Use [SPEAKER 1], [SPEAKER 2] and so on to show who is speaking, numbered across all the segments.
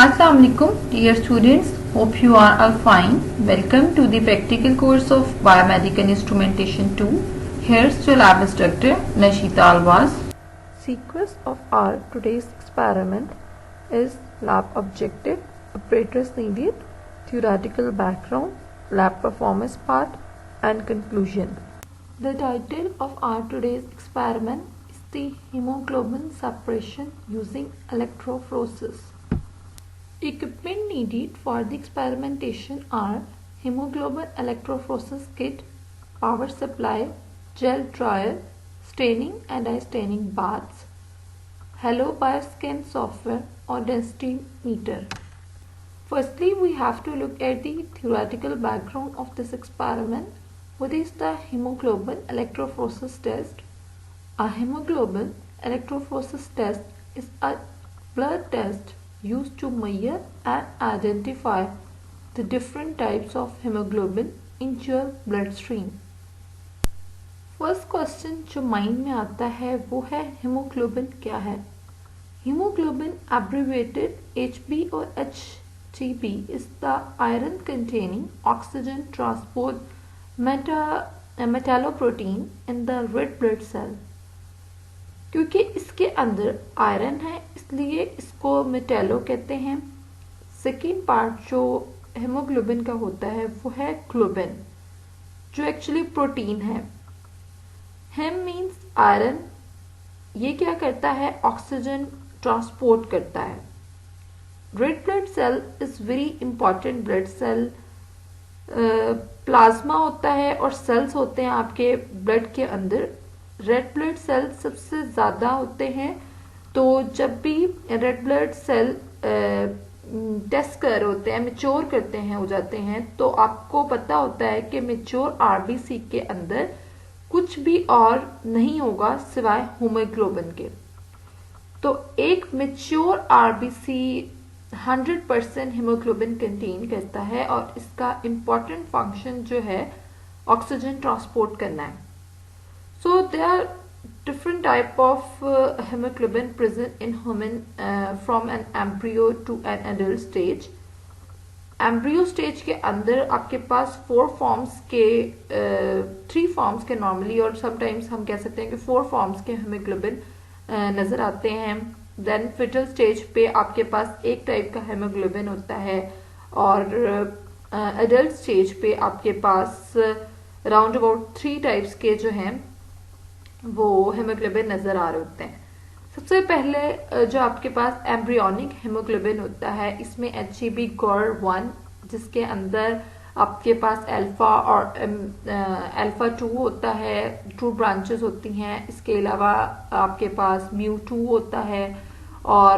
[SPEAKER 1] Assalamualaikum dear students, hope you are all fine. Welcome to the practical course of Biomedical Instrumentation 2. Here's your lab instructor Nashita Alvaz.
[SPEAKER 2] Sequence of our today's experiment is lab objective, apparatus needed, theoretical background, lab performance part and conclusion. The title of our today's experiment is the hemoglobin separation using electrophoresis. Equipment needed for the experimentation are hemoglobin electrophoresis kit, power supply, gel dryer, staining and staining baths, Hello Bioscan software or density meter. Firstly, we have to look at the theoretical background of this experiment. What is the hemoglobin electrophoresis test? A hemoglobin electrophoresis test is a blood test used to measure and identify the different types of hemoglobin in your bloodstream. First question जो mind में आता है वो है haemoglobin क्या है. Haemoglobin abbreviated HB और HTB is the iron containing oxygen transport metalloprotein in the red blood cell. क्योंकि इसके अंदर आयरन है इसलिए इसको मेटालो कहते हैं. सेकेंड पार्ट जो हेमोग्लोबिन का होता है वो है ग्लोबिन जो एक्चुअली प्रोटीन है. Heme means iron. ये क्या करता है? ऑक्सीजन ट्रांसपोर्ट करता है. Red blood cell is very important blood cell. Plasma होता है और सेल्स होते हैं आपके ब्लड के अंदर. रेड ब्लड सेल सबसे ज्यादा होते हैं. तो जब भी रेड ब्लड सेल टेस्ट कर होते हैं, मेच्योर करते हैं, हो जाते हैं, तो आपको पता होता है कि मेच्योर आरबीसी के अंदर कुछ भी और नहीं होगा सिवाय हीमोग्लोबिन के. तो एक मेच्योर आरबीसी 100% हीमोग्लोबिन कंटेन करता है और इसका इंपॉर्टेंट फंक्शन जो है ऑक्सीजन ट्रांसपोर्ट करना है. So there are different type of hemoglobin present in human from an embryo to an adult stage. Embryo stage के अंदर आपके पास 4 फॉर्म्स के 3 फॉर्म्स के नॉर्मली और समटाइम्स हम कह सकते हैं कि 4 फॉर्म्स के हेमोग्लोबिन नजर आते हैं. देन फिटल स्टेज पे आपके पास एक टाइप का हेमोग्लोबिन होता है और एडल्ट स्टेज पे आपके पास राउंड अबाउट 3 टाइप्स के जो हैं वो हेमोग्लोबिन नजर आ रहे होते हैं. सबसे पहले जो आपके पास एम्ब्रियोनिक हेमोग्लोबिन होता है इसमें HEB GOR1 जिसके अंदर आपके पास अल्फा और अल्फा 2 होता है. 2 ब्रांचेस होती हैं. इसके अलावा आपके पास म्यू2 होता है और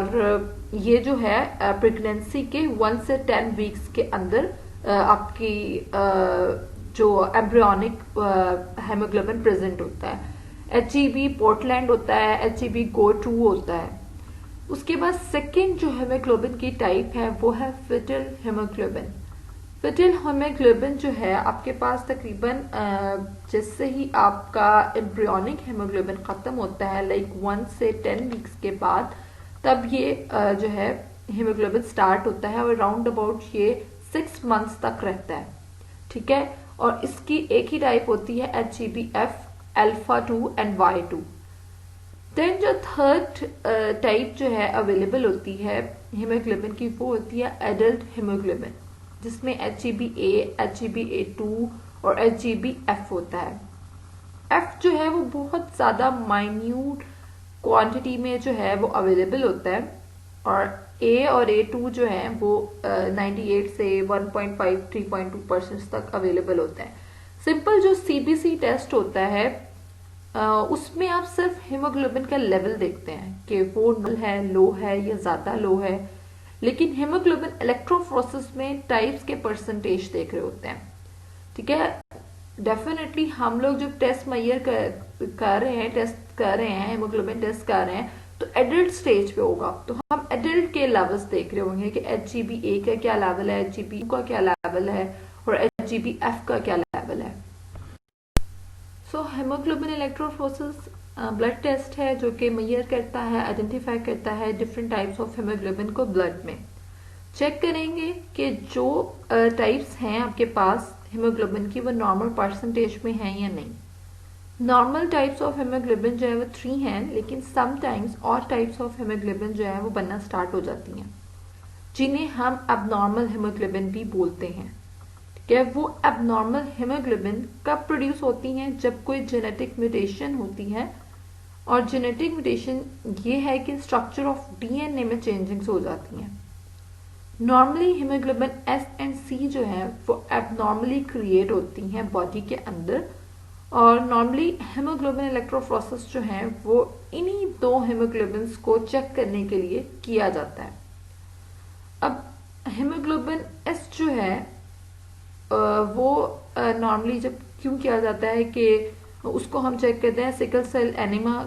[SPEAKER 2] ये जो है प्रेगनेंसी के 1 से 10 वीक्स के अंदर आपकी जो एम्ब्रियोनिक हेमोग्लोबिन प्रेजेंट होता है. HEB पोर्टलैंड होता है. HEB GO2 होता है. उसके बाद सेकेंड जो हेमोग्लोबिन की टाइप है वो है फिटल हेमोग्लोबिन. फिटल हेमोग्लोबिन जो है आपके पास तकरीबन जैसे ही आपका एम्ब्रियोनिक हेमोग्लोबिन खत्म होता है लाइक 1 से 10 वीक्स के बाद तब ये जो है हेमोग्लोबिन स्टार्ट होता है और राउंड अबाउट ये 6 मंथ्स तक रहता है. ठीक है. और इसकी एक ही टाइप होती है HEBF alpha 2 and Y2. Then जो थर्ड टाइप जो है अवेलेबल होती है हेमोग्लोबिन की वो होती है एडल्ट हेमोग्लोबिन जिसमें HEBA, HEBA2 और HEBF होता है. F जो है वो बहुत ज्यादा माइन्यूट क्वांटिटी में जो है वो अवेलेबल होता है और A और A2 जो है वो 98 से 1.5 3.2% तक अवेलेबल होता है. सिंपल जो CBC टेस्ट होता है उसमें आप सिर्फ हीमोग्लोबिन का लेवल देखते हैं कि वो नल है, लो है या ज्यादा लो है. लेकिन हीमोग्लोबिन इलेक्ट्रोफोरेसिस में टाइप्स के परसेंटेज देख रहे होते हैं. ठीक है. डेफिनेटली हम लोग जब टेस्ट मेजर कर रहे हैं, टेस्ट कर रहे हैं, हीमोग्लोबिन टेस्ट कर रहे हैं तो एडल्ट स्टेज पे होगा. तो हम एडल्ट के लेवल्स देख रहे होंगे कि HEBA का क्या लेवल है, HEB का क्या लेवल है और HEBF का क्या लेवल है. सो हेमोग्लोबिन इलेक्ट्रोफोरेसिस ब्लड टेस्ट है जो कि मेजर करता है, आइडेंटिफाई करता है डिफरेंट टाइप्स ऑफ हेमोग्लोबिन को ब्लड में. चेक करेंगे कि जो टाइप्स हैं आपके पास हीमोग्लोबिन की वो नॉर्मल परसेंटेज में हैं या नहीं। नॉर्मल टाइप्स ऑफ हीमोग्लोबिन जो है वो 3 हैं, लेकिन समटाइम्स और टाइप्स ऑफ हीमोग्लोबिन जो है वो बनना स्टार्ट हो जाती हैं, जिन्हें हम एबनॉर्मल हीमोग्लोबिन भी बोलते हैं। ठीक है, वो एबनॉर्मल हीमोग्लोबिन कब प्रोड्यूस होती हैं? जब कोई जेनेटिक म्यूटेशन होती है, और जेनेटिक म्यूटेशन ये है कि स्ट्रक्चर ऑफ डीएनए में चेंजिंग्स हो जाती हैं। नॉर्मली हीमोग्लोबिन एस एंड सी जो है वो एबनॉर्मली क्रिएट होती हैं बॉडी के अंदर, और नॉर्मली हीमोग्लोबिन इलेक्ट्रोफोरेसिस जो है वो इन्हीं दो हीमोग्लोबिन्स को चेक करने के लिए किया जाता है। अब हीमोग्लोबिन एस जो है वो नॉर्मली जब क्यों किया जाता है कि उसको हम चेक करते हैं सिकल सेल एनीमिया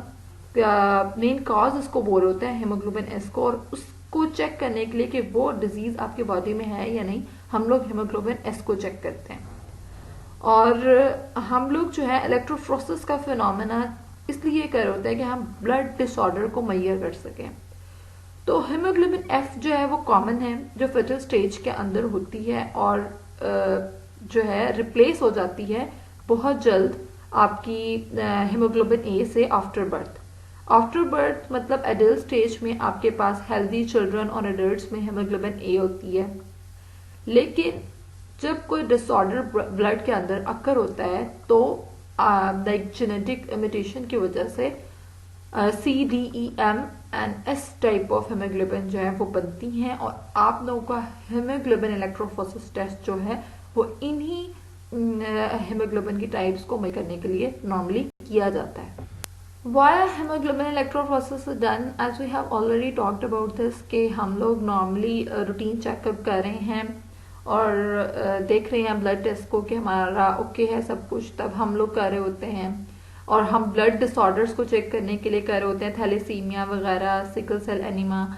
[SPEAKER 2] का मेन कॉज उसको बोल होता है हीमोग्लोबिन एस को, और उसको चेक करने के लिए कि वो डिजीज आपके बॉडी में है या नहीं, हम लोग हीमोग्लोबिन एस को चेक करते हैं। और हम लोग जो है इलेक्ट्रोफोरेसिस का फिनोमेना इसलिए कर होता है कि हम ब्लड डिसऑर्डर को मेजर कर सकें। तो हीमोग्लोबिन एफ जो है वो कॉमन है, जो फीटल स्टेज के अंदर होती है और जो है रिप्लेस हो जाती है बहुत जल्द आपकी हीमोग्लोबिन ए से आफ्टर बर्थ। आफ्टर बर्थ मतलब एडल्ट स्टेज में आपके पास हेल्दी चिल्ड्रन और एडल्ट्स में हीमोग्लोबिन ए होती है, लेकिन जब कोई डिसऑर्डर ब्लड के अंदर अकर होता है तो लाइक जेनेटिक म्यूटेशन की वजह से C D E M and S type of haemoglobin जो है वो बनती हैं, और आप लोगों का हीमोग्लोबिन इलेक्ट्रोफोरेसिस टेस्ट जो है वो इन्हीं हीमोग्लोबिन की टाइप्स को मेजर करने के लिए नॉर्मली किया जाता है। Why hemoglobin electrophoresis is done? As we have already talked about this कि हम लोग नॉर्मली रूटीन चेकअप कर रहे हैं और देख रहे हैं ब्लड टेस्ट को कि हमारा ओके है सब कुछ, तब हम लोग कर रहे होते हैं। और हम ब्लड डिसऑर्डर्स को चेक करने के लिए कर रहे होते हैं, थैलेसीमिया वगैरह, सिकल सेल एनीमिया,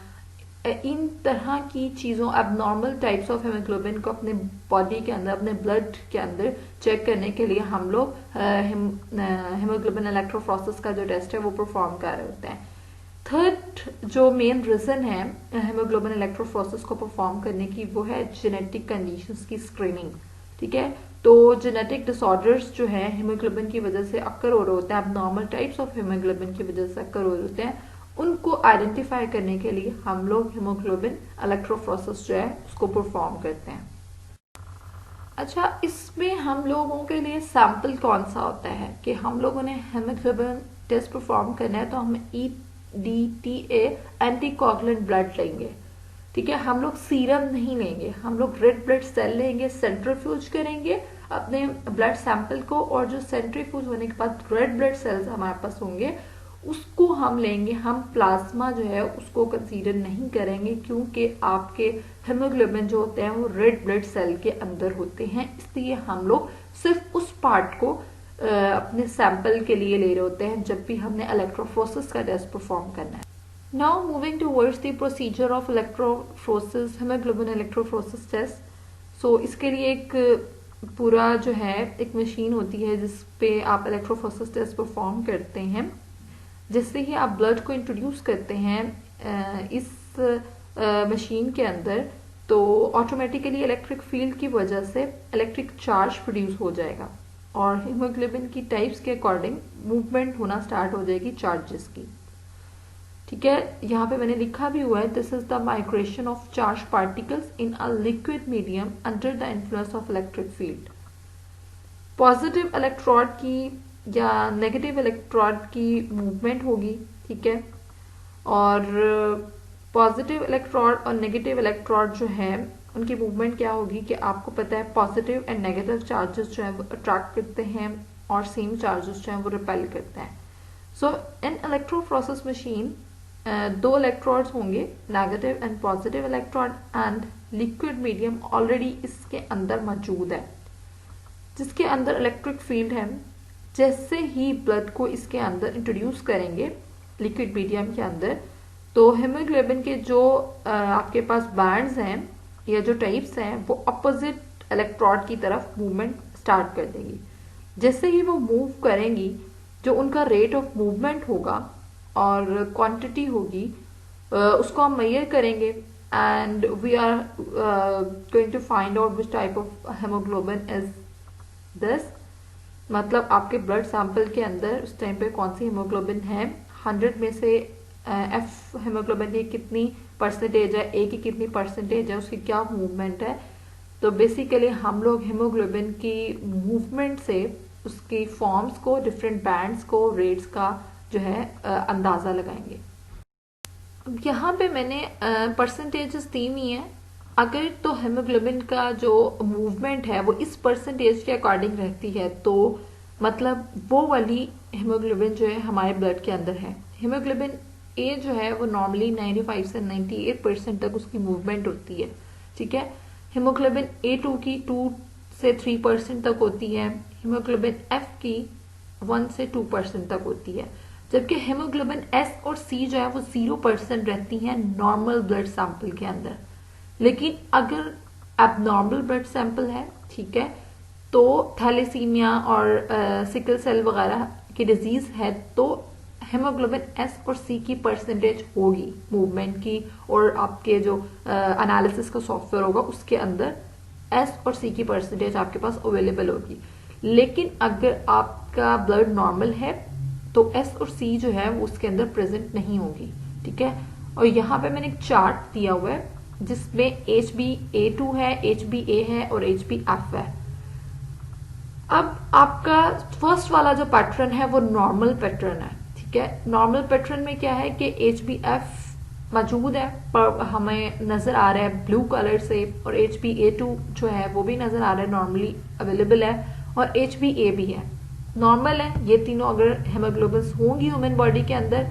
[SPEAKER 2] इन तरह की चीज़ों एबनॉर्मल टाइप्स ऑफ हीमोग्लोबिन को अपने बॉडी के अंदर, अपने ब्लड के अंदर चेक करने के लिए हम लोग हीमोग्लोबिन इलेक्ट्रोफोरेसिस का जो टेस्ट है वो परफॉर्म कर रहे होते हैं। थर्ड जो मेन रीजन है हीमोग्लोबिन इलेक्ट्रोफोरेसिस को परफॉर्म करने की वो है जेनेटिक कंडीशंस की स्क्रीनिंग। ठीक है, तो जेनेटिक डिसऑर्डर्स जो है हीमोग्लोबिन की वजह से अक्कर हो रहे होते हैं, एबनॉर्मल टाइप्स ऑफ हीमोग्लोबिन की वजह से अक्कर हो रहे होते हैं, उनको आइडेंटिफाई करने के लिए हम लोग हीमोग्लोबिन इलेक्ट्रोफोरेसिस जो है उसको परफॉर्म करते हैं। अच्छा, इसमें हम लोगों के लिए सैंपल कौन सा होता है कि हम लोगों ने हीमोग्लोबिन टेस्ट परफॉर्म करना है तो हम EDTA एंटीकोगुलेंट ब्लड लेंगे। ठीक है, हम लोग सीरम नहीं लेंगे, हम लोग रेड ब्लड सेल लेंगे, सेंट्रीफ्यूज करेंगे अपने ब्लड सैंपल को, और जो सेंट्रीफ्यूज होने के बाद रेड ब्लड सेल्स हमारे पास होंगे उसको हम लेंगे। हम प्लाज्मा जो है उसको कंसीडर नहीं करेंगे, क्योंकि आपके हीमोग्लोबिन जो होते हैं वो रेड ब्लड सेल के अंदर होते हैं, इसलिए हम लोग सिर्फ उस पार्ट को अपने सैंपल के लिए ले रहे होते हैं जब भी हमने इलेक्ट्रोफोरेसिस का टेस्ट परफॉर्म करना है। Now moving towards the procedure of electrophoresis, haemoglobin electrophoresis test. So इसके लिए एक पूरा जो है एक मशीन होती है जिसपे आप इलेक्ट्रोफोरेसिस टेस्ट परफॉर्म करते हैं। जैसे ही आप ब्लड को इंट्रोड्यूस करते हैं इस मशीन के अंदर, तो ऑटोमेटिकली इलेक्ट्रिक फील्ड की वजह से इलेक्ट्रिक चार्ज प्रोड्यूस हो जाएगा और हीमोग्लोबिन की टाइप्स के अकॉर्डिंग मूवमेंट होना स्टार्ट हो जाएगी चार्जेस की। ठीक है, यहाँ पे मैंने लिखा भी हुआ है, this is the migration of charge particles in a liquid medium under the influence of electric field. Positive electrode की या नेगेटिव इलेक्ट्रोड की मूवमेंट होगी। ठीक है, और पॉजिटिव इलेक्ट्रोड और नेगेटिव इलेक्ट्रोड जो है उनकी मूवमेंट क्या होगी कि आपको पता है पॉजिटिव एंड नेगेटिव चार्जेस जो है वो अट्रैक्ट करते हैं और सेम चार्जेस जो है वो रिपेल करते हैं। सो इन इलेक्ट्रोफोरेसिस मशीन दो इलेक्ट्रोड्स होंगे, negative and positive electrode, and liquid medium already इसके अंदर मौजूद है जिसके अंदर इलेक्ट्रिक फील्ड है। जैसे ही ब्लड को इसके अंदर इंट्रोड्यूस करेंगे लिक्विड मीडियम के अंदर, तो हीमोग्लोबिन के जो आपके पास बैंड्स हैं या जो टाइप्स हैं वो अपोजिट इलेक्ट्रोड की तरफ मूवमेंट स्टार्ट कर देंगी। जैसे ही वो मूव करेंगी, जो उनका रेट ऑफ मूवमेंट होगा और क्वांटिटी होगी उसको हम मेजर करेंगे and we are going to find out which type of hemoglobin is this. मतलब आपके ब्लड सैंपल के अंदर उस टाइम पे कौन सी हीमोग्लोबिन है, 100 में से एफ हीमोग्लोबिन की कितनी परसेंटेज है, ए की कितनी परसेंटेज है, उसकी क्या मूवमेंट है। तो बेसिकली हम लोग हीमोग्लोबिन की मूवमेंट से उसकी फॉर्म्स को, डिफरेंट बैंड्स को, रेट्स का जो है अंदाजा लगाएंगे। अब यहाँ पे मैंने परसेंटेजेस दी हुई हैं। अगर तो हेमोग्लोबिन का जो मूवमेंट है वो इस परसेंटेज के अकॉर्डिंग रहती है, तो मतलब वो वाली हेमोग्लोबिन जो है हमारे ब्लड के अंदर है। हेमोग्लोबिन ए जो है वो नॉर्मली 95 से 98% तक उसकी मूवमेंट होती है, ठीक है। हेमोग्लोबिन A2 की 2 से 3% तक होती है। हेमोग्लोबिन एफ की 1 से 2% तक होती है। जबकि हेमोग्लोबिन एस और सी जो है वो 0% रहती है नॉर्मल ब्लड सैंपल के अंदर। लेकिन अगर एबनॉर्मल ब्लड सैंपल है, ठीक है, तो थैलेसीमिया और सिकल सेल वगैरह की डिजीज है, तो हेमोग्लोबिन एस और सी की परसेंटेज होगी मूवमेंट की, और आपके जो एनालिसिस का सॉफ्टवेयर होगा उसके अंदर एस और सी की परसेंटेज आपके पास अवेलेबल होगी। लेकिन अगर आपका ब्लड नॉर्मल है तो एस और सी जो है वो उसके अंदर प्रेजेंट नहीं होगी, ठीक है। और यहाँ पे मैंने एक चार्ट दिया हुआ है जिसमें HbA2 है, HbA है और HbF है। अब आपका फर्स्ट वाला जो पैटर्न है वो नॉर्मल पैटर्न है, ठीक है। नॉर्मल पैटर्न में क्या है कि HbF मौजूद है पर हमें नजर आ रहा है ब्लू कलर से, और HbA2 जो है वो भी नजर आ रहा है, नॉर्मली अवेलेबल है, और HbA भी है, नॉर्मल है। ये तीनों अगर हेमोग्लोबिन होंगी ह्यूमन बॉडी के अंदर,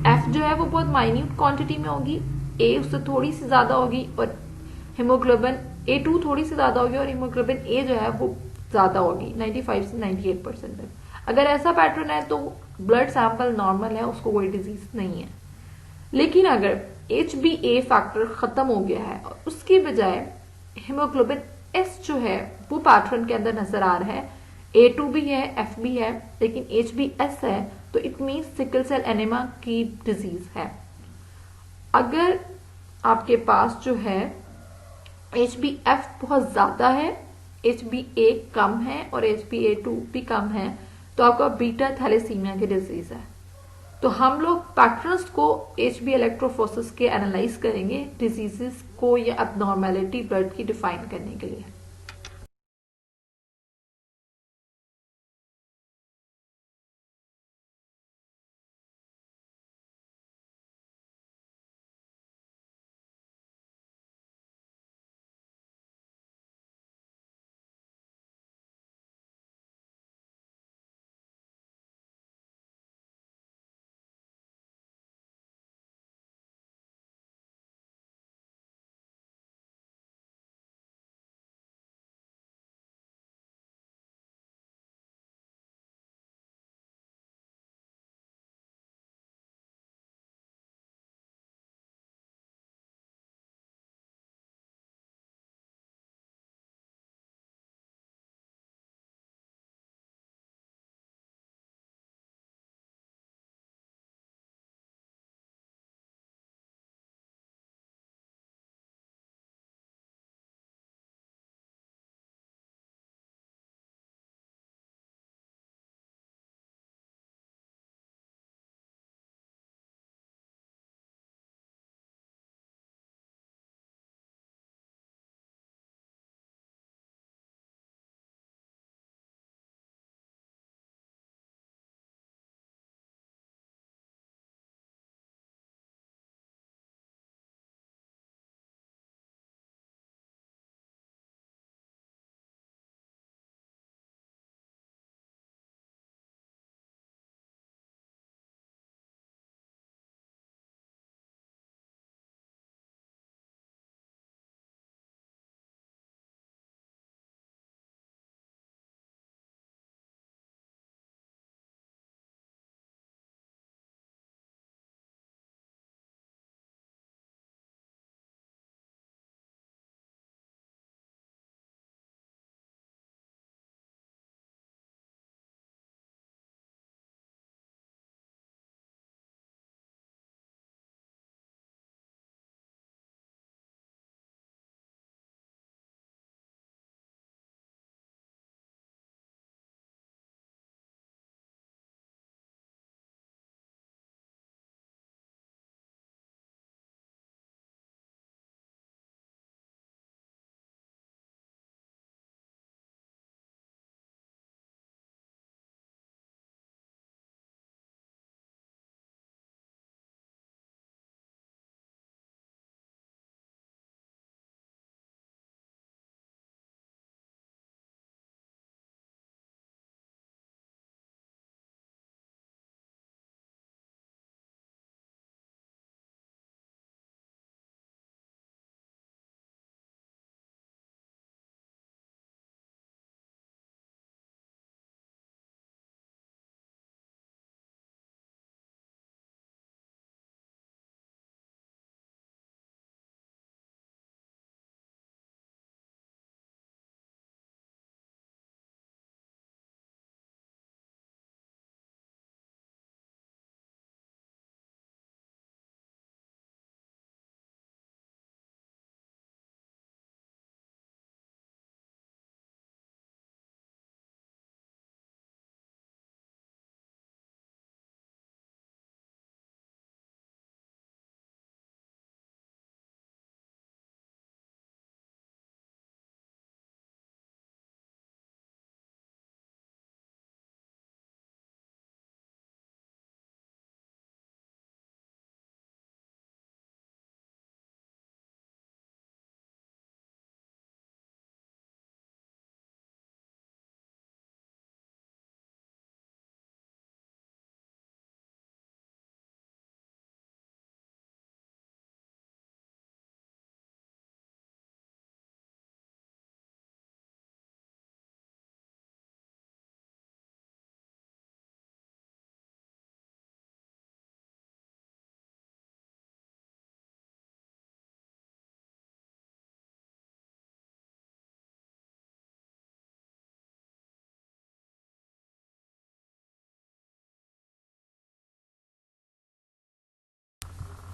[SPEAKER 2] एफ जो है वो बहुत माइन्यूट क्वांटिटी में होगी, ए उससे थोड़ी सी ज्यादा होगी, और हीमोग्लोबिन A2 थोड़ी सी ज्यादा होगी, और हीमोग्लोबिन ए जो है वो ज्यादा होगी 95 से 98% तक। अगर ऐसा पैटर्न है तो ब्लड सैंपल नॉर्मल है, उसको कोई डिजीज नहीं है। लेकिन अगर HbA फैक्टर खत्म हो गया है और उसकी बजाय हीमोग्लोबिन एस जो है वो पैटर्न के अंदर नजर आ रहा है, A2 भी है, F भी है, लेकिन HbS है, तो it mean sickle cell anaemia की डिजीज है। अगर आपके पास जो है HbF बहुत ज्यादा है, HbA कम है और HbA2 भी कम है, तो आपका बीटा थैलेसीमिया की डिजीज है। तो हम लोग पैटर्न्स को HB इलेक्ट्रोफोरेसिस के एनालाइज करेंगे डिजीजेस को या अबनॉर्मेलिटी ब्लड की डिफाइन करने के लिए।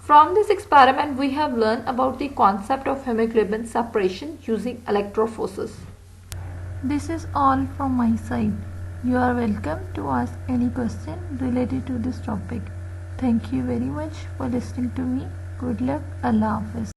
[SPEAKER 2] From this experiment, we have learned about the concept of hemoglobin separation using electrophoresis.
[SPEAKER 1] This is all from my side. You are welcome to ask any question related to this topic. Thank you very much for listening to me. Good luck. Allah Hafiz.